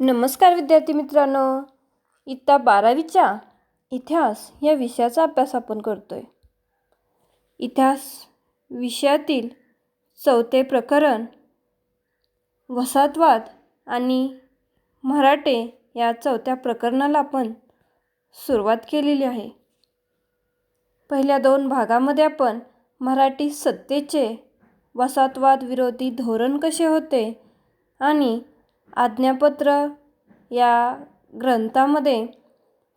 नमस्कार विद्यार्थी मित्रांनो, इयत्ता 12वीच्या इतिहास या विषयाचा अभ्यास आपण करतोय. इतिहास विषयातील 4थे प्रकरण वसाहतवाद आणि मराठे या 4थ्या प्रकरणाला आपण सुरुवात केलेली आहे. पहिल्या 2 भागामध्ये आपण मराठी सत्तेचे वसाहतवाद विरोधी धोरण कसे होते आणि आज्ञापत्र या ग्रंथामध्ये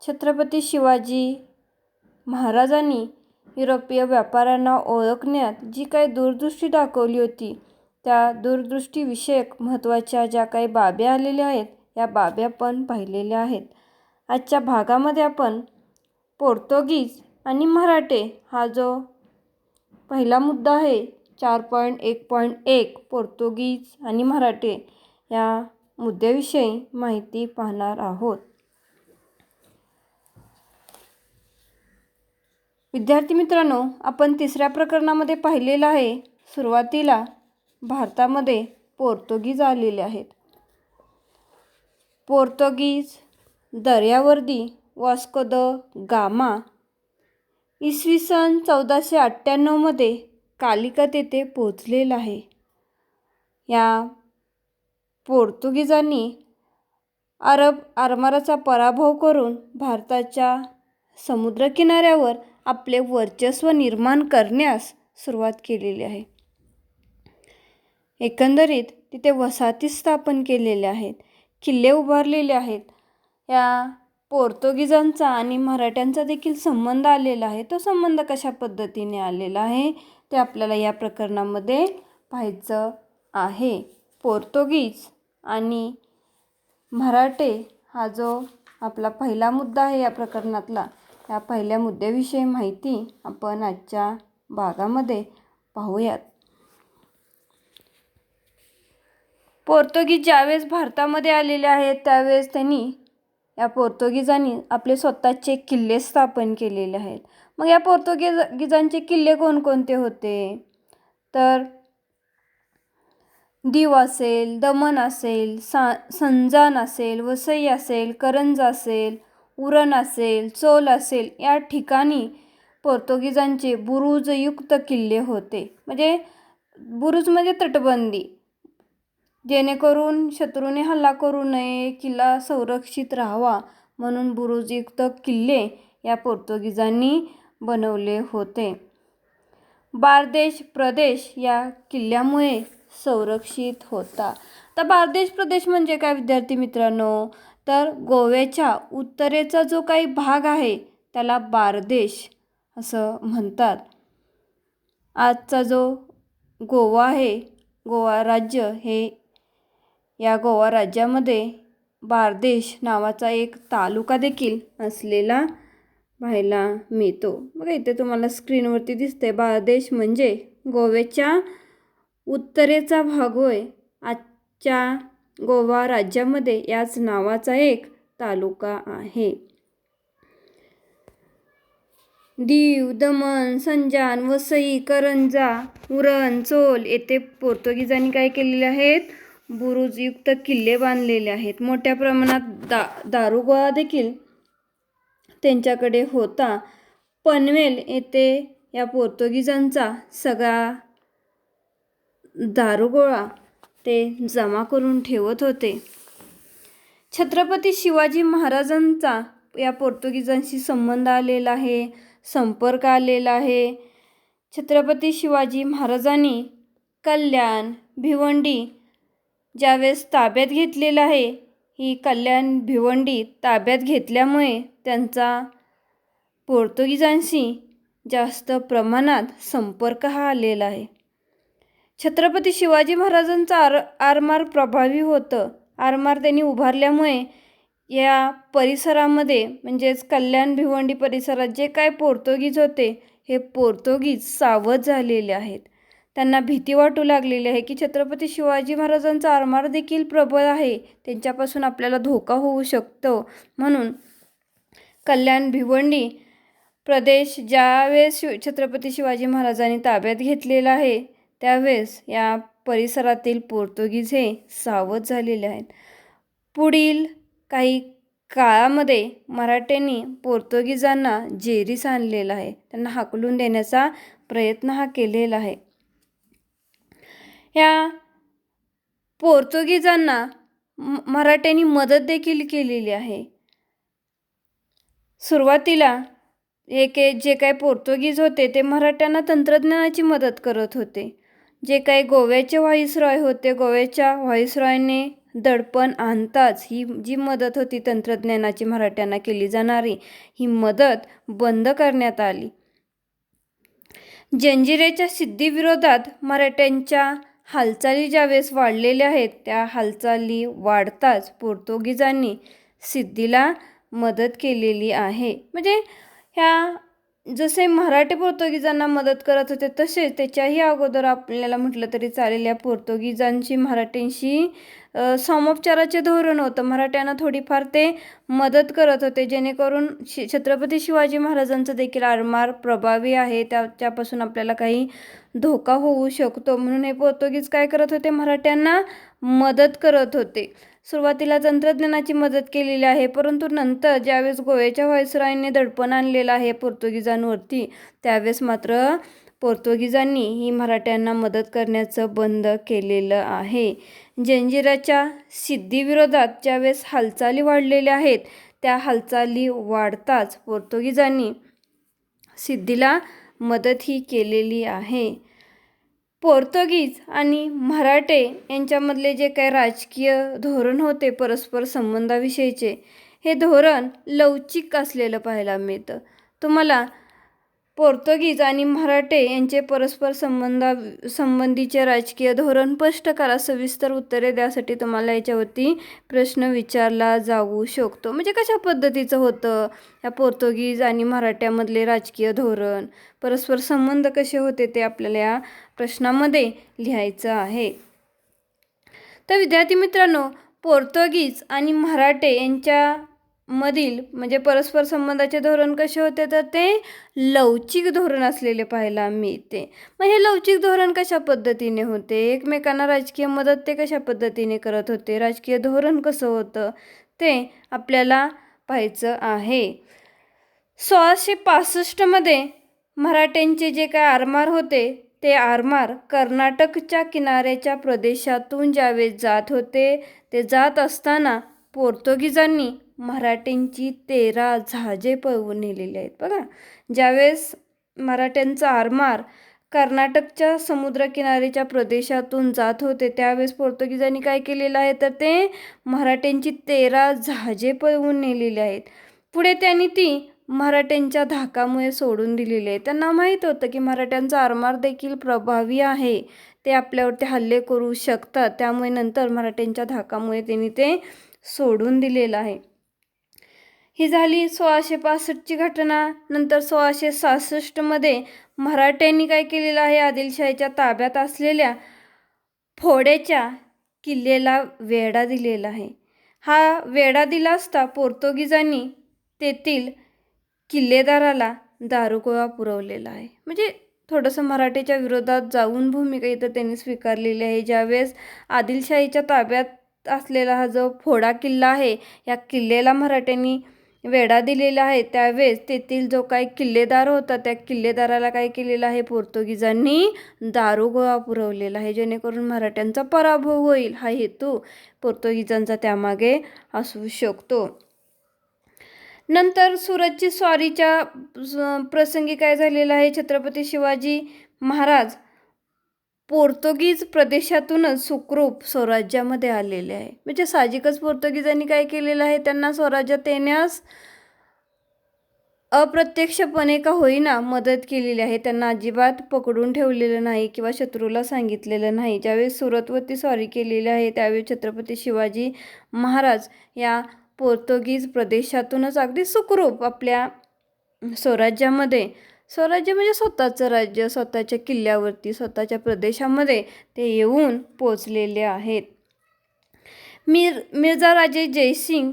छत्रपती शिवाजी महाराजांनी युरोपीय व्यापाऱ्यांना ओळखण्यात जी काही दूरदृष्टी दाखवली होती त्या दूरदृष्टीविषयक महत्त्वाच्या ज्या काही बाबी आलेल्या आहेत या बाबी आपण पाहिलेल्या आहेत. आजच्या भागामध्ये आपण पोर्तुगीज आणि मराठे हा जो पहिला मुद्दा आहे 4.1.1 पोर्तुगीज आणि मराठे या मुद्द्याविषयी माहिती पाहणार आहोत. विद्यार्थी मित्रांनो, आपण 3ऱ्या प्रकरणामध्ये पाहिलेलं आहे. सुरुवातीला भारतामध्ये पोर्तुगीज आलेले आहेत. पोर्तुगीज दर्यावर्दी वास्को द गामा इसवी सन 1498 मध्ये कालिकत येथे पोहोचलेला आहे. या पोर्तुगीजांनी अरब आरमाराचा पराभव करून भारताच्या समुद्रकिनाऱ्यावर आपले वर्चस्व निर्माण करण्यास सुरुवात केलेली आहे. एकंदरीत तिथे वसाहती स्थापन केलेल्या आहेत, किल्ले उभारलेले आहेत. या पोर्तुगीजांचा आणि मराठ्यांचा देखील संबंध आलेला आहे. तो संबंध कशा पद्धतीने आलेला आहे ते आपल्याला या प्रकरणामध्ये पाहायचं आहे. पोर्तुगीज आणि मराठे हा जो आपला पहिला मुद्दा आहे या प्रकरणातला, या पहिल्या मुद्द्याविषयी माहिती आपण आजच्या भागामध्ये पाहूयात. पोर्तुगीज ज्यावेळेस भारतामध्ये आलेले आहेत त्यावेळेस या पोर्तुगीजांनी आपले स्वतःचे किल्ले स्थापन केलेले आहेत. मग या पोर्तुगीजांचे किल्ले कोणकोणते होते तर दीव असेल, दमण असेल, संजाण असेल, वसई असेल, करंज असेल, उरण असेल, चोल असेल या ठिकाणी पोर्तुगीजांचे बुरुजयुक्त किल्ले होते. बुरुज म्हणजे तटबंदी, जेणेकरून शत्रूने हल्ला करू नये, किल्ला संरक्षित राहावा म्हणून बुरुजयुक्त किल्ले या पोर्तुगीजांनी बनवले होते. बार्देश प्रदेश या किल्ल्यामुळे संरक्षित होता. तर बार्देश प्रदेश म्हणजे काय विद्यार्थी मित्रांनो, तर गोव्याच्या उत्तरेचा जो काही भाग आहे त्याला बार्देश असं म्हणतात. आजचा जो गोवा आहे, गोवा राज्य, हे या गोवा राज्यामध्ये बार्देश नावाचा एक तालुका देखील असलेला पाहायला मिळतो. बघा इथे तुम्हाला स्क्रीनवरती दिसते, बार्देश म्हणजे गोव्याच्या उत्तरेचा भाग होय. आजच्या गोवा राज्यामध्ये याच नावाचा एक तालुका आहे. दीव, दमण, संजाण, वसई, करंजा, उरण, चोल येथे पोर्तुगीजांनी काय केलेले आहेत, बुरुजयुक्त किल्ले बांधलेले आहेत. मोठ्या प्रमाणात दारुगोळा देखील त्यांच्याकडे होता. पनवेल येथे या पोर्तुगीजांचा सगळा दारुगोळा ते जमा करून ठेवत होते. छत्रपती शिवाजी महाराजांचा या पोर्तुगीजांशी संबंध आलेला आहे, संपर्क आलेला आहे. छत्रपती शिवाजी महाराजांनी कल्याण, भिवंडी ज्यावेळेस ताब्यात घेतलेलं आहे, ही कल्याण भिवंडी ताब्यात घेतल्यामुळे त्यांचा पोर्तुगीजांशी जास्त प्रमाणात संपर्क हा आलेला आहे. छत्रपती शिवाजी महाराजांचा आरमार प्रभावी होतं. आरमार त्यांनी उभारल्यामुळे या परिसरामध्ये म्हणजेच कल्याण भिवंडी परिसरात जे काय पोर्तुगीज होते हे पोर्तुगीज सावध झालेले आहेत. त्यांना भीती वाटू लागलेली आहे की छत्रपती शिवाजी महाराजांचा आरमार देखील प्रबळ आहे, त्यांच्यापासून आपल्याला धोका होऊ शकतो. म्हणून कल्याण भिवंडी प्रदेश ज्यावेळेस छत्रपती शिवाजी महाराजांनी ताब्यात घेतलेला आहे त्यावेळेस या परिसरातील पोर्तुगीज हे सावध झालेले आहेत. पुढील काही काळामध्ये मराठ्यांनी पोर्तुगीजांना जेरीस आणलेला आहे, त्यांना हाकलून देण्याचा प्रयत्न हा केलेला आहे. या पोर्तुगीजांना मराठ्यांनी मदत देखील केलेली आहे. सुरुवातीला जे काही पोर्तुगीज होते ते मराठ्यांना तंत्रज्ञानाची मदत करत होते. जे काही गोव्याचे व्हाईसरॉय होते, गोव्याच्या व्हाईसरॉयने दडपण आणताच ही जी मदत होती तंत्रज्ञानाची मराठ्यांना केली जाणारी, ही मदत बंद करण्यात आली. जंजिऱ्याच्या सिद्धीविरोधात मराठ्यांच्या हालचाली ज्यावेळेस वाढलेल्या आहेत, त्या हालचाली वाढताच पोर्तुगीजांनी सिद्धीला मदत केलेली आहे. म्हणजे ह्या जसे मराठे पोर्तुगीजांना मदत करत होते तसेच त्याच्याही अगोदर आपल्याला म्हटलं तरी चालेल, या पोर्तुगीजांची मराठ्यांशी समोपचाराचे धोरण होतं. मराठ्यांना थोडीफार ते मदत करत होते, जेणेकरून छत्रपती शिवाजी महाराजांचं देखील आरमार प्रभावी आहे, त्याच्यापासून आपल्याला काही धोका होऊ शकतो. म्हणून हे पोर्तुगीज काय करत होते, मराठ्यांना मदत करत होते. सुरुवातीला तंत्रज्ञानाची मदत केलेली आहे, परंतु नंतर ज्यावेळेस गोव्याच्या व्हाईसरॉयने दडपण आणलेलं आहे पोर्तुगीजांवरती, त्यावेळेस मात्र पोर्तुगीजांनी ही मराठ्यांना मदत करण्याचं बंद केलेलं आहे. जंजिऱ्याच्या सिद्धीविरोधात ज्यावेळेस हालचाली वाढलेल्या आहेत, त्या हालचाली वाढताच पोर्तुगीजांनी सिद्धीला मदत ही केलेली आहे. पोर्तुगीज आणि मराठे यांच्यामधले जे काही राजकीय धोरण होते परस्पर संबंधाविषयीचे, हे धोरण लवचिक असलेलं पाहायला मिळतं. तुम्हाला पोर्तुगीज आणि मराठे यांचे परस्पर संबंधीचे राजकीय धोरण स्पष्ट करा. सविस्तर उत्तरे द्यासाठी तुम्हाला याच्यावरती प्रश्न विचारला जाऊ शकतो. म्हणजे कशा पद्धतीचं होतं या पोर्तुगीज आणि मराठ्यामधले राजकीय धोरण, परस्पर संबंध कसे होते, ते आपल्याला या प्रश्नामध्ये लिहायचं आहे. तर विद्यार्थी मित्रांनो, पोर्तुगीज आणि मराठे यांच्यामधील म्हणजे परस्पर संबंधाचे धोरण कसे होते, तर ते लवचिक धोरण असलेले पाहायला मिळते. मग हे लवचिक धोरण कशा पद्धतीने होते, एकमेकांना राजकीय मदत ते कशा पद्धतीने करत होते, राजकीय धोरण कसं होतं, ते आपल्याला पाहायचं आहे. 1665मध्ये मराठ्यांचे जे काय आरमार होते, ते आरमार कर्नाटकच्या किनाऱ्याच्या प्रदेशातून ज्यावेळेस जात होते, ते जात असताना पोर्तुगीजांनी मराठ्यांची 13 जहाजे पळवून नेलेली आहेत. बघा, ज्यावेळेस मराठ्यांचा आरमार कर्नाटकच्या समुद्रकिनाऱ्याच्या प्रदेशातून जात होते, त्यावेळेस पोर्तुगीजांनी काय केलेलं आहे, तर ते मराठ्यांची 13 जहाजे पळवून नेलेली आहेत. पुढे त्यांनी ती मराठ्यांच्या धाकामुळे सोडून दिलेली आहे. त्यांना माहीत होतं की मराठ्यांचा आरमार देखील प्रभावी आहे, ते आपल्यावरती हल्ले करू शकतात, त्यामुळे नंतर मराठ्यांच्या धाकामुळे त्यांनी ते सोडून दिलेलं आहे. ही झाली 1665ची घटना. नंतर 1666मध्ये मराठ्यांनी काय केलेलं आहे, आदिलशाहीच्या ताब्यात असलेल्या फोड्याच्या किल्ल्याला वेढा दिलेला आहे. हा वेढा दिला असता पोर्तुगीजांनी तेथील किल्लेदाराला दारुगोळा पुरवलेला आहे. म्हणजे थोडंसं मराठीच्या विरोधात जाऊन भूमिका इथं त्यांनी स्वीकारलेली आहे. ज्यावेळेस आदिलशाहीच्या ताब्यात असलेला हा जो फोडा किल्ला आहे, या किल्ल्याला मराठ्यांनी वेढा दिलेला आहे, त्यावेळेस तेथील जो काही किल्लेदार होता, त्या किल्लेदाराला काय केलेलं आहे, पोर्तुगीजांनी दारुगोळा पुरवलेला आहे, जेणेकरून मराठ्यांचा पराभव होईल, हा हेतू पोर्तुगीजांचा त्यामागे असू शकतो. नंतर सुरतची स्वारीच्या प्रसंगी काय झालेलं आहे, छत्रपती शिवाजी महाराज पोर्तुगीज प्रदेशातूनच सुखरूप स्वराज्यामध्ये आलेले आहे. म्हणजे साहजिकच पोर्तुगीजांनी काय केलेलं आहे, त्यांना स्वराज्यात येण्यास अप्रत्यक्षपणे का होईना मदत केलेली आहे. त्यांना अजिबात पकडून ठेवलेलं नाही किंवा शत्रूला सांगितलेलं नाही. ज्यावेळेस सुरतवरती स्वारी केलेली आहे, त्यावेळी छत्रपती शिवाजी महाराज या पोर्तुगीज प्रदेशातूनच अगदी सुखरूप आपल्या स्वराज्यामध्ये, स्वराज्य म्हणजे स्वतःचं राज्य, स्वतःच्या किल्ल्यावरती, स्वतःच्या प्रदेशामध्ये ते येऊन पोचलेले आहेत. मिर्झा राजे जयसिंग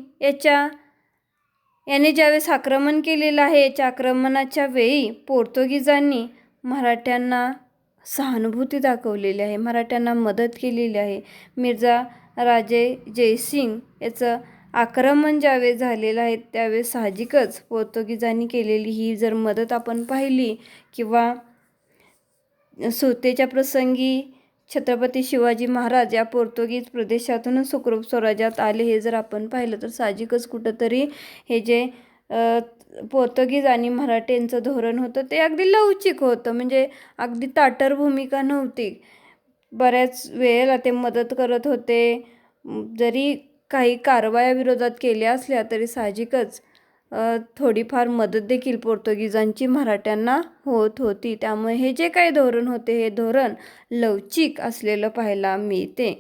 याने ज्यावेळेस आक्रमण केलेलं आहे, याच्या आक्रमणाच्या वेळी पोर्तुगीजांनी मराठ्यांना सहानुभूती दाखवलेली आहे, मराठ्यांना मदत केलेली आहे. मिर्झा राजे जयसिंग याचं आक्रमण ज्यावेळेस झालेलं आहे त्यावेळेस साहजिकच पोर्तुगीजांनी केलेली ही जर मदत आपण पाहिली, किंवा सुतेच्या प्रसंगी छत्रपती शिवाजी महाराज या पोर्तुगीज प्रदेशातूनच सुखरूप स्वराज्यात आले हे जर आपण पाहिलं तर साहजिकच कुठंतरी हे जे पोर्तुगीज आणि मराठ्यांचं धोरण होतं ते अगदी लवचिक होतं, म्हणजे अगदी ताठर भूमिका नव्हती. बऱ्याच वेळेला ते मदत करत होते. जरी काही कारवाया विरोधात केल्या असल्या तरी साहजिकच थोडीफार मदत देखील पोर्तुगीजांची मराठ्यांना होत होती. त्यामुळे हे जे काही धोरण होते हे धोरण लवचिक असलेलं पाहायला मिळते.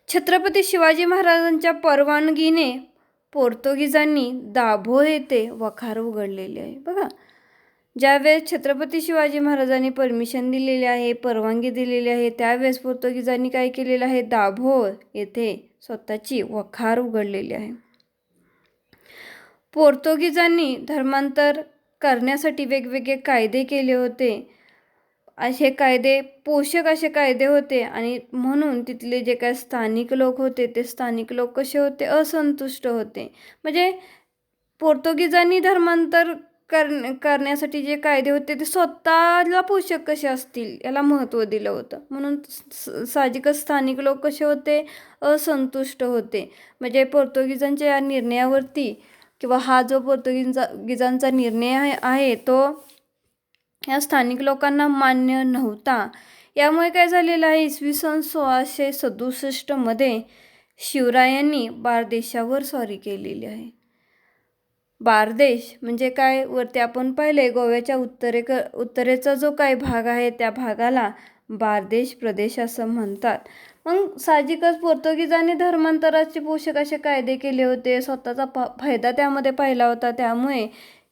छत्रपती शिवाजी महाराजांच्या परवानगीने पोर्तुगीजांनी दाभोळ येथे वखार उघडलेले आहे. बघा, ज्यावेळेस छत्रपती शिवाजी महाराजांनी परमिशन दिलेली आहे, परवानगी दिलेली आहे, त्यावेळेस पोर्तुगीजांनी काय केलेलं आहे, दाभोळ येथे स्वतःची वखार उघडलेली आहे. पोर्तुगीजांनी धर्मांतर करण्यासाठी वेगवेगळे कायदे केले होते. असे कायदे पोषक असे कायदे होते आणि म्हणून तिथले जे काही स्थानिक लोक होते ते स्थानिक लोक कसे होते, असंतुष्ट होते. म्हणजे पोर्तुगीजांनी धर्मांतर करण्यासाठी जे कायदे होते ते स्वतःला पोषक कसे असतील याला महत्त्व दिलं होतं. म्हणून साहजिकच स्थानिक लोक कसे होते, असंतुष्ट होते. म्हणजे पोर्तुगीजांच्या या निर्णयावरती, किंवा हा जो पोर्तुगीजांचा निर्णय आहे तो या स्थानिक लोकांना मान्य नव्हता. यामुळे काय झालेलं आहे, इसवी सन 1667 शिवरायांनी बारदेशावर स्वारी केलेली आहे. बारदेश म्हणजे काय, वरती आपण पाहिले गोव्याच्या उत्तरेचा जो काही भाग आहे त्या भागाला बारदेश प्रदेश असं म्हणतात. मग साहजिकच पोर्तुगीजांनी धर्मांतराचे पोषक असे कायदे केले होते, स्वतःचा फायदा त्यामध्ये पाहिला होता. त्यामुळे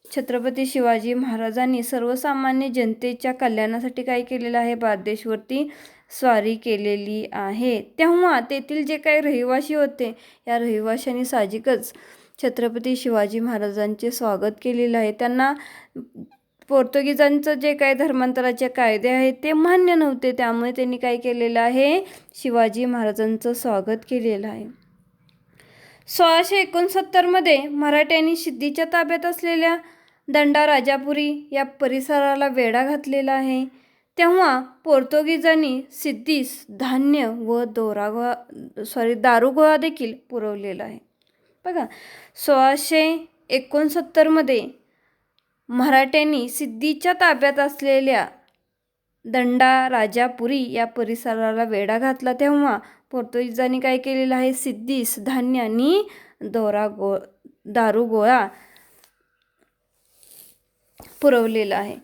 छत्रपती शिवाजी महाराजांनी सर्वसामान्य जनतेच्या कल्याणासाठी काय केलेलं आहे, बारदेशवरती स्वारी केलेली आहे. तेव्हा तेथील जे काही रहिवासी होते या रहिवाशांनी साहजिकच छत्रपती शिवाजी महाराजांचे स्वागत केलेलं आहे. त्यांना पोर्तुगीजांचं जे काही धर्मांतराचे कायदे आहेत ते मान्य नव्हते. त्यामुळे त्यांनी काय केलेलं आहे, शिवाजी महाराजांचं स्वागत केलेलं आहे. 1669 मराठ्यांनी सिद्धीच्या ताब्यात असलेल्या दंडा राजापुरी या परिसराला वेढा घातलेला आहे. तेव्हा पोर्तुगीजांनी सिद्धीस धान्य व दारुगोळा देखील पुरवलेला आहे. बघा, 1669 मराठ्यांनी सिद्धीच्या ताब्यात असलेल्या दंडा राजापुरी या परिसराला वेढा घातला. तेव्हा पोर्तुगीजांनी काय केलेलं आहे, सिद्धीस धान्य आणि दारुगोळा पुरवलेला आहे.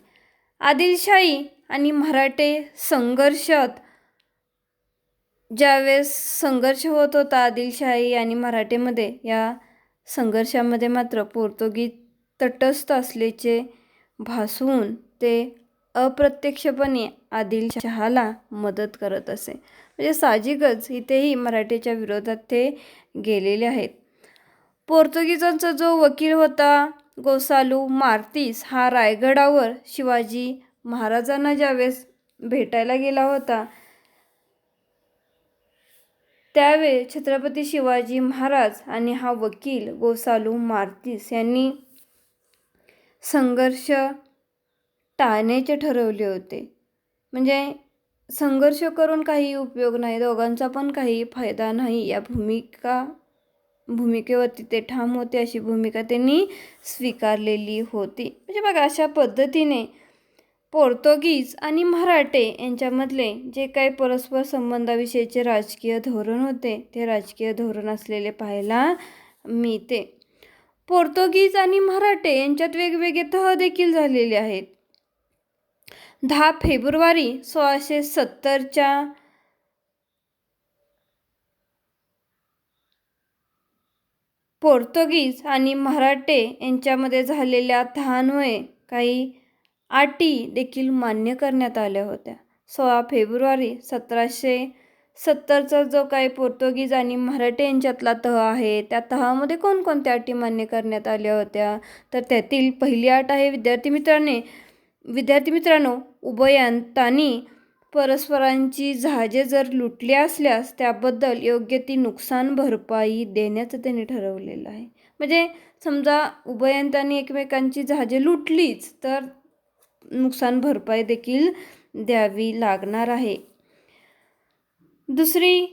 आदिलशाही आणि मराठे संघर्षात ज्यावेळेस संघर्ष होत होता आदिलशाही आणि मराठेमध्ये, या संघर्षामध्ये मात्र पोर्तुगीज तटस्थ असल्याचे भासवून ते अप्रत्यक्षपणे आदिलशहाला मदत करत असे. म्हणजे साहजिकच इथेही मराठीच्या विरोधात ते गेलेले आहेत. पोर्तुगीजांचा जो वकील होता गोसालू मार्तीस हा रायगडावर शिवाजी महाराजांना ज्यावेळेस भेटायला गेला होता त्यावेळी छत्रपती शिवाजी महाराज आणि हा वकील गोसालू मार्तीस यांनी संघर्ष टाळण्याचे ठरवले होते. म्हणजे संघर्ष करून काही उपयोग नाही, दोघांचा पण काही फायदा नाही या भूमिकेवरती ते ठाम होते. अशी भूमिका त्यांनी स्वीकारलेली होती. म्हणजे बघा, अशा पद्धतीने पोर्तुगीज आणि मराठे यांच्यामधले जे काही परस्पर संबंधाविषयीचे राजकीय धोरण होते ते राजकीय धोरण असलेले पाहायला मिळते. पोर्तुगीज आणि मराठे यांच्यात वेगवेगळे तह देखील झालेले आहेत. 10 फेब्रुवारी 1670 पोर्तुगीज आणि मराठे यांच्यामध्ये झालेल्या तहांमुळे काही अटी देखील मान्य करण्यात आल्या होत्या. 16 फेब्रुवारी 1770 जो काही पोर्तुगीज आणि मराठे यांच्यातला तह आहे त्या तहामध्ये कोणकोणत्या अटी मान्य करण्यात आल्या होत्या, तर त्यातील पहिली अट आहे, विद्यार्थी मित्रांनी, विद्यार्थी मित्रांनो, उभयतांनी परस्परांची जहाजे जर लुटली असल्यास त्याबद्दल योग्य ती नुकसान भरपाई देण्याचं त्यांनी ठरवलेलं आहे. म्हणजे समजा उभयतांनी एकमेकांची जहाजे लुटलीच तर नुकसान भरपाई देखील द्यावी लागणार आहे. दुसरी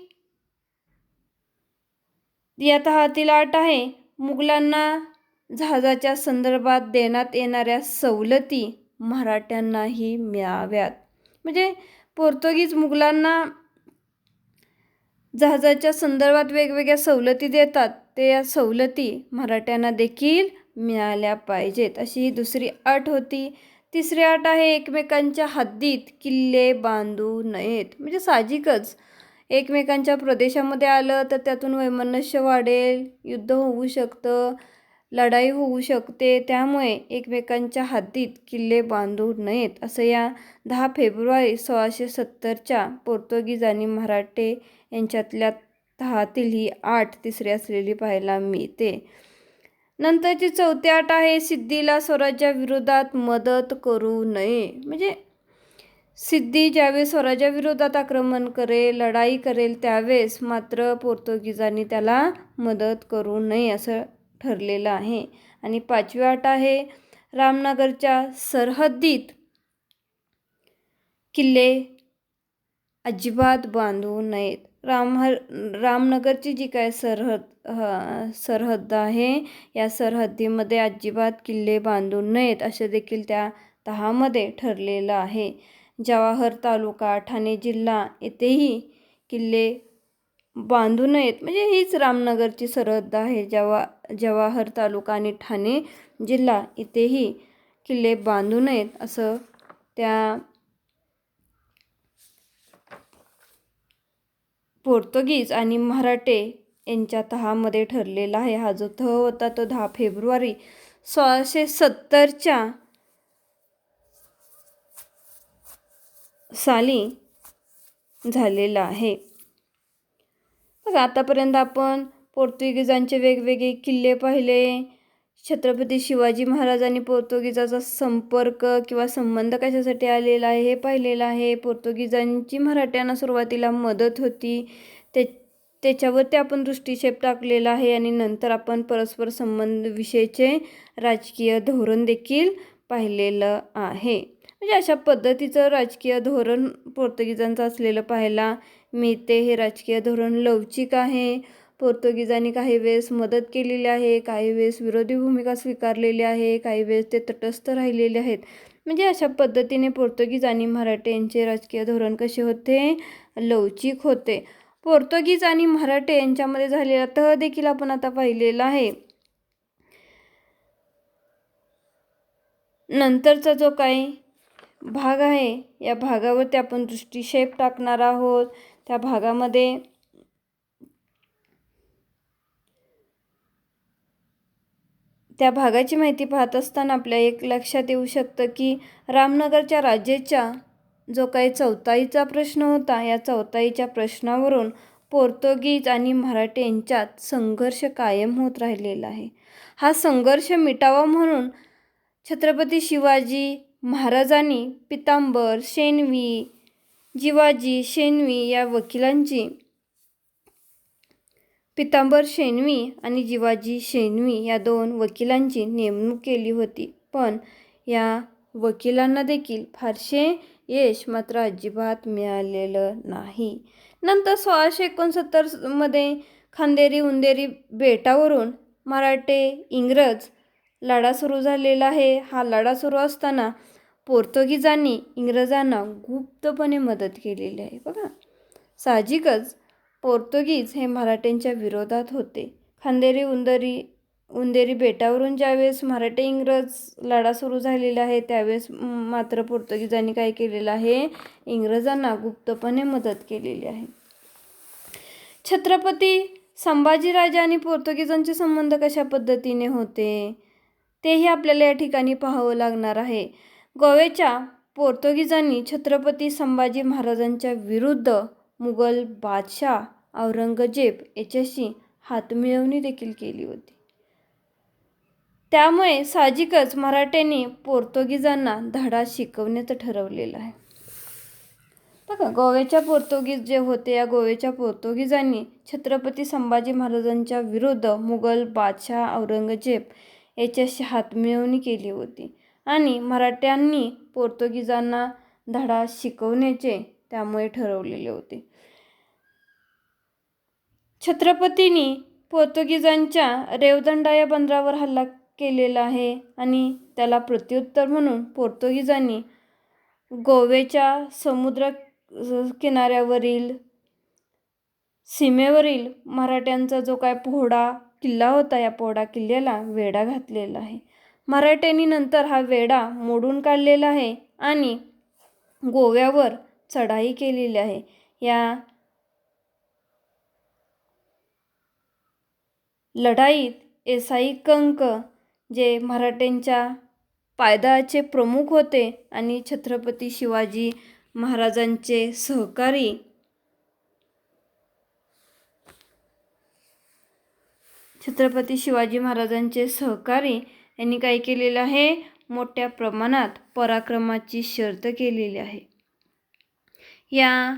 या तहातील अट आहे, मुघलांना जहाजाच्या संदर्भात देण्यात येणाऱ्या सवलती मराठ्यांनाही मिळाव्यात. म्हणजे पोर्तुगीज मुघलांना जहाजाच्या संदर्भात वेगवेगळ्या सवलती देतात, ते या सवलती मराठ्यांना देखील मिळाल्या पाहिजेत, अशी ही दुसरी अट होती. तिसरी अट आहे, एकमेकांच्या हद्दीत किल्ले बांधू नयेत. म्हणजे साहजिकच एकमेकांच्या प्रदेशामध्ये आलं तर त्यातून वैमनस्य वाढेल, युद्ध होऊ शकतं, लढाई होऊ शकते. त्यामुळे एकमेकांच्या हद्दीत किल्ले बांधू नयेत असं या 10 फेब्रुवारी 1670च्या पोर्तुगीज आणि मराठे यांच्यातल्या तहातील ही अट तिसरी असलेली पाहायला मिळते. नंतरची चौथी अट आहे, सिद्धीला स्वराज्याविरोधात मदत करू नये. म्हणजे सिद्धी ज्यावेळेस स्वराज्याविरोधात आक्रमण करेल, लढाई करेल, त्यावेळेस मात्र पोर्तुगीजांनी त्याला मदत करू नये असं ठरलेलं आहे. आणि पाचवी अट आहे, रामनगरच्या सरहद्दीत किल्ले अजिबात बांधू नयेत. रामनगरची जी काय सरहद्द आहे, या सरहद्दीमध्ये अजिबात किल्ले बांधू नयेत असं देखील त्या तहामध्ये ठरलेलं आहे. जवाहर तालुका, ठाणे जिल्हा येथेही किल्ले बांधू नयेत. म्हणजे हीच रामनगरची सरहद्द आहे. जवाहर तालुका आणि ठाणे जिल्हा इथेही किल्ले बांधू नयेत असं त्या पोर्तुगीज आणि मराठे यांच्या तहामध्ये ठरलेला आहे. हा जो तह होता तो 10 फेब्रुवारी 1670च्या साली झालेला आहे. बघा, आतापर्यंत आपण पोर्तुगीजांचे वेगवेगळे किल्ले पाहिले. छत्रपती शिवाजी महाराज आणि पोर्तुगीजाचा संपर्क किंवा संबंध कशासाठी आलेला आहे हे पाहिलेलं आहे. पोर्तुगीजांची मराठ्यांना सुरुवातीला मदत होती, त्याच्यावरती आपण दृष्टिक्षेप टाकलेला आहे. आणि नंतर आपण परस्पर संबंध विषयीचे राजकीय धोरण देखील पाहिलेलं आहे. म्हणजे अशा पद्धतीचं राजकीय धोरण पोर्तुगीजांचं असलेलं पाहायला मिळते. हे राजकीय धोरण लवचिक आहे. पोर्तुगीजांनी काही वेळेस मदत केलेली आहे, काही वेळेस विरोधी भूमिका स्वीकारलेली आहे, काही वेळेस ते तटस्थ राहिलेले आहेत. म्हणजे अशा पद्धतीने पोर्तुगीज आणि मराठे यांचे राजकीय धोरण कसे होते, लवचिक होते. पोर्तुगीज आणि मराठे यांच्यामध्ये झालेला तह देखील आपण आता पाहिलेला आहे. नंतरचा जो काही भाग आहे या भागावरती आपण दृष्टिक्षेप टाकणार आहोत. त्या भागामध्ये त्या भागाची माहिती पाहत असताना आपल्या एक लक्षात येऊ शकतं की रामनगरच्या राज्याचा जो काही चौथाईचा प्रश्न होता, या चौथाईच्या प्रश्नावरून पोर्तुगीज आणि मराठे यांच्यात संघर्ष कायम होत राहिलेला आहे. हा संघर्ष मिटावा म्हणून छत्रपती शिवाजी महाराजांनी पितांबर शेणवी, जिवाजी शेणवी या वकिलांची पितांबर शेणवी आणि जिवाजी शेणवी या 2 वकिलांची नेमणूक केली होती. पण या वकिलांना देखील फारसे यश मात्र अजिबात मिळालेलं नाही. नंतर 1669मध्ये खांदेरी उंदेरी बेटावरून मराठे इंग्रज लढा सुरू झालेला आहे. हा लढा सुरू असताना पोर्तुगीजांनी इंग्रजांना गुप्तपणे मदत केलेली आहे. बघा, साहजिकच पोर्तुगीज हे मराठ्यांच्या विरोधात होते. खांदेरी उंदेरी बेटावरून ज्यावेळेस मराठे इंग्रज लढा सुरू झालेला आहे त्यावेळेस मात्र पोर्तुगीजांनी काय केलेलं आहे, इंग्रजांना गुप्तपणे मदत केलेली आहे. छत्रपती संभाजीराजे आणि पोर्तुगीजांचे संबंध कशा पद्धतीने होते तेही आपल्याला या ठिकाणी पाहावं लागणार आहे. गोव्याच्या पोर्तुगीजांनी छत्रपती संभाजी महाराजांच्या विरुद्ध मुघल बादशाह औरंगजेब याच्याशी हातमिळवणी देखील केली होती. त्यामुळे साहजिकच मराठ्यांनी पोर्तुगीजांना धडा शिकवण्याचं ठरवलेलं आहे. बघा, गोव्याच्या पोर्तुगीज जे होते, या गोव्याच्या पोर्तुगीजांनी छत्रपती संभाजी महाराजांच्या विरुद्ध मुघल बादशाह औरंगजेब याच्याशी हातमिळवणी केली होती आणि मराठ्यांनी पोर्तुगीजांना धडा शिकवण्याचे त्यामुळे ठरवलेले होते. छत्रपतींनी पोर्तुगीजांच्या रेवदंडा या बंदरावर हल्ला केलेला आहे आणि त्याला प्रत्युत्तर म्हणून पोर्तुगीजांनी गोव्याच्या समुद्र किनाऱ्यावरील सीमेवरील मराठ्यांचा जो काय पोहडा किल्ला होता, या पोहडा किल्ल्याला वेढा घातलेला आहे. मराठ्यांनी नंतर हा वेढा मोडून काढलेला आहे आणि गोव्यावर चढाई केलेली आहे. या लढाईत एसाई कंक जे मराठ्यांच्या पायदळाचे प्रमुख होते आणि छत्रपती शिवाजी महाराजांचे सहकारी यांनी काय केलेलं आहे, मोठ्या प्रमाणात पराक्रमाची शर्त केलेली आहे. या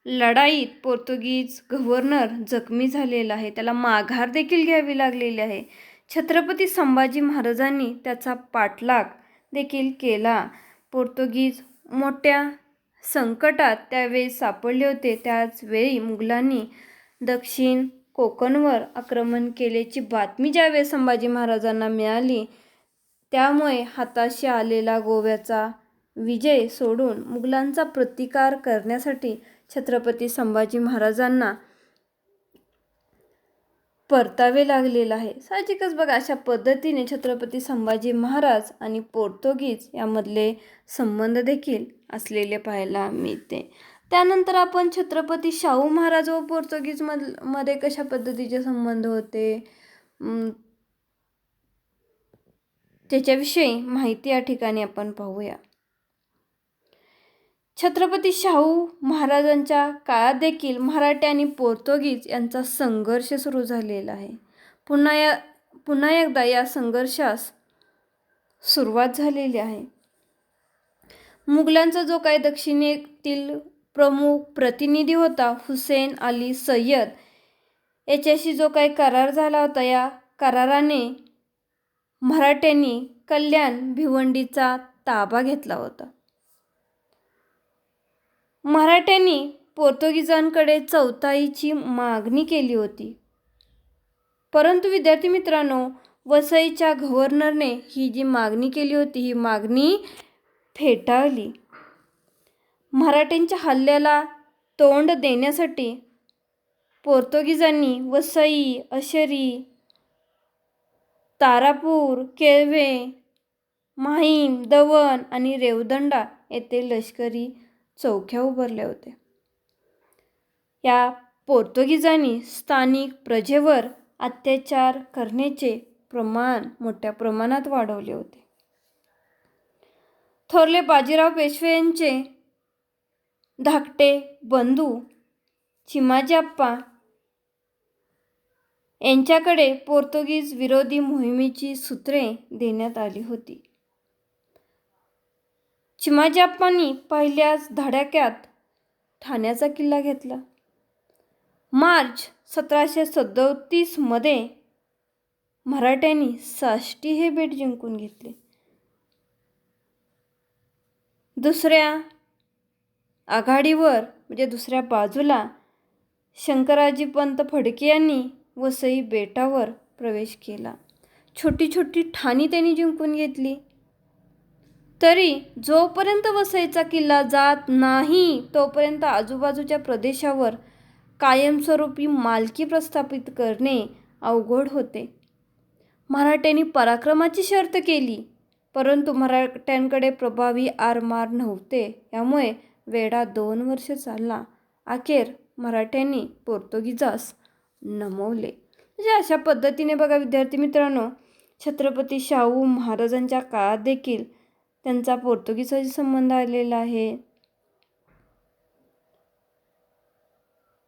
लढाईत पोर्तुगीज गव्हर्नर जखमी झालेला आहे, त्याला माघार देखील घ्यावी लागलेली आहे. छत्रपती संभाजी महाराजांनी त्याचा पाठलाग देखील केला. पोर्तुगीज मोठ्या संकटात त्यावेळी सापडले होते. त्याचवेळी मुघलांनी दक्षिण कोकणवर आक्रमण केल्याची बातमी ज्यावेळी संभाजी महाराजांना मिळाली, त्यामुळे हाताशी आलेला गोव्याचा विजय सोडून मुघलांचा प्रतिकार करण्यासाठी छत्रपती संभाजी महाराजांना परतावे लागलेलं आहे. साहजिकच बघा, अशा पद्धतीने छत्रपती संभाजी महाराज आणि पोर्तुगीज यामधले संबंध देखील असलेले पाहायला मिळते. त्यानंतर आपण छत्रपती शाहू महाराज व पोर्तुगीजमध्ये कशा पद्धतीचे संबंध होते त्याच्याविषयी माहिती या ठिकाणी आपण पाहूया. छत्रपती शाहू महाराजांच्या काळात देखील मराठी आणि पोर्तुगीज यांचा संघर्ष सुरू झालेला आहे. पुन्हा एकदा या संघर्षास सुरुवात झालेली आहे. मुघलांचा जो काही दक्षिणेतील प्रमुख प्रतिनिधी होता हुसेन अली सय्यद याच्याशी जो काही करार झाला होता, या कराराने मराठ्यांनी कल्याण भिवंडीचा ताबा घेतला होता. मराठ्यांनी पोर्तुगीजांकडे चौथाईची मागणी केली होती, परंतु विद्यार्थी मित्रांनो, वसईच्या गव्हर्नरने ही जी मागणी केली होती, ही मागणी फेटाळली. मराठ्यांच्या हल्ल्याला तोंड देण्यासाठी पोर्तुगीजांनी वसई, अशरी, तारापूर, केळवे, माहीम, दवण आणि रेवदंडा येथे लष्करी चौक्या उभारल्या होत्या. या पोर्तुगीजांनी स्थानिक प्रजेवर अत्याचार करण्याचे प्रमाण मोठ्या प्रमाणात वाढवले होते. थोरले बाजीराव पेशवे यांचे धाकटे बंधू चिमाजीआप्पा यांच्याकडे पोर्तुगीज विरोधी मोहिमेची सूत्रे देण्यात आली होती. चिमाजीआप्पांनी पहिल्याच धडाक्यात ठाण्याचा किल्ला घेतला. मार्च 1737 मध्ये मराठ्यांनी साष्टी हे बेट जिंकून घेतले. दुसऱ्या आघाडीवर म्हणजे दुसऱ्या बाजूला शंकराजीपंत फडके यांनी वसई बेटावर प्रवेश केला. छोटी छोटी ठाणी त्यांनी जिंकून घेतली. तरी जोपर्यंत वसईचा किल्ला जात नाही तोपर्यंत आजूबाजूच्या प्रदेशावर कायमस्वरूपी मालकी प्रस्थापित करणे अवघड होते. मराठ्यांनी पराक्रमाची शर्त केली, परंतु मराठ्यांकडे प्रभावी आरमार नव्हते. यामुळे वेढा 2 वर्ष चालला. अखेर मराठ्यांनी पोर्तुगीजास नमवले. म्हणजे अशा पद्धतीने बघा विद्यार्थी मित्रांनो, छत्रपती शाहू महाराजांच्या काळात देखील त्यांचा पोर्तुगीजाशी संबंध आलेला आहे.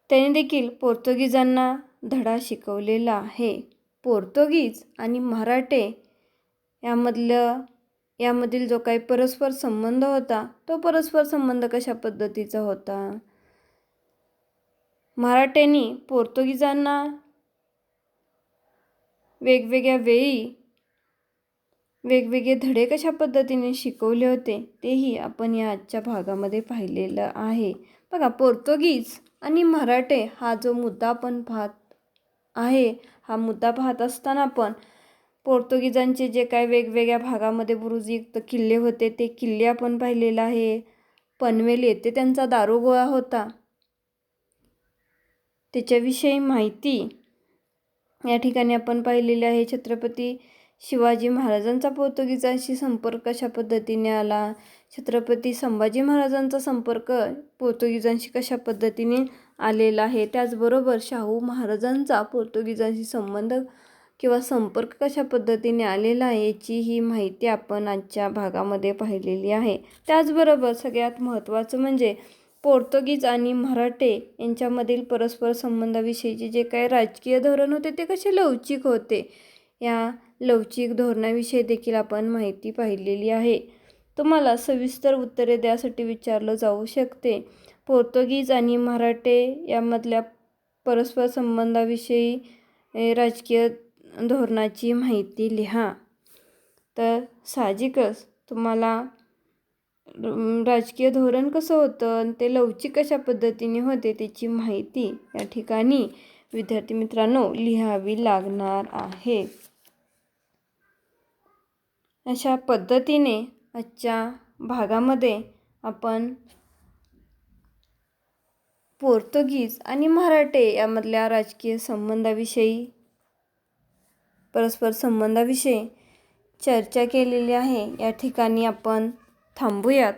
त्यांनी देखील पोर्तुगीजांना धडा शिकवलेला आहे. पोर्तुगीज आणि मराठे यामधील जो काही परस्पर संबंध होता तो परस्पर संबंध कशा पद्धतीचा होता. मराठ्यांनी पोर्तुगीजांना वेगवेगळ्या वेळी वेगवेगळे धडे कशा पद्धतीने शिकवले होते तेही आपण या आजच्या भागामध्ये पाहिलेलं आहे. बघा, पोर्तुगीज आणि मराठे हा जो मुद्दा आपण पाहत आहे, हा मुद्दा पाहत असताना आपण पोर्तुगीजांचे जे काय वेगवेगळ्या भागामध्ये बुरुजयुक्त किल्ले होते ते किल्ले आपण पाहिलेलं आहे. पनवेल येथे त्यांचा दारुगोळा होता, त्याच्याविषयी माहिती या ठिकाणी आपण पाहिलेली आहे. छत्रपती शिवाजी महाराजांचा पोर्तुगीजांशी संपर्क कशा पद्धतीने आला, छत्रपती संभाजी महाराजांचा संपर्क पोर्तुगीजांशी कशा पद्धतीने आलेला आहे, त्याचबरोबर शाहू महाराजांचा पोर्तुगीजांशी संबंध किंवा संपर्क कशा पद्धतीने आलेला आहे याची ही माहिती आपण आजच्या भागामध्ये पाहिलेली आहे. त्याचबरोबर सगळ्यात महत्त्वाचं म्हणजे पोर्तुगीज आणि मराठे यांच्यामधील परस्पर संबंधाविषयीचे जे काही राजकीय धोरण होते ते कसे लवचिक होते, या लवचिक धोरणाविषयी देखील आपण माहिती पाहिलेली आहे. तुम्हाला सविस्तर उत्तरे द्यासाठी विचारलं जाऊ शकते. पोर्तुगीज आणि मराठे यामधल्या परस्पर संबंधाविषयी राजकीय धोरणाची माहिती लिहा. तर साहजिकच तुम्हाला राजकीय धोरण कसं होतं आणि ते लवचिक कशा पद्धतीने होते त्याची माहिती या ठिकाणी विद्यार्थी मित्रांनो लिहावी लागणार आहे. अशा पद्धतीने आजच्या भागामध्ये आपण पोर्तुगीज आणि मराठे यामधल्या राजकीय संबंधाविषयी परस्पर संबंधाविषयी चर्चा केलेली आहे. या ठिकाणी आपण थांबूयात.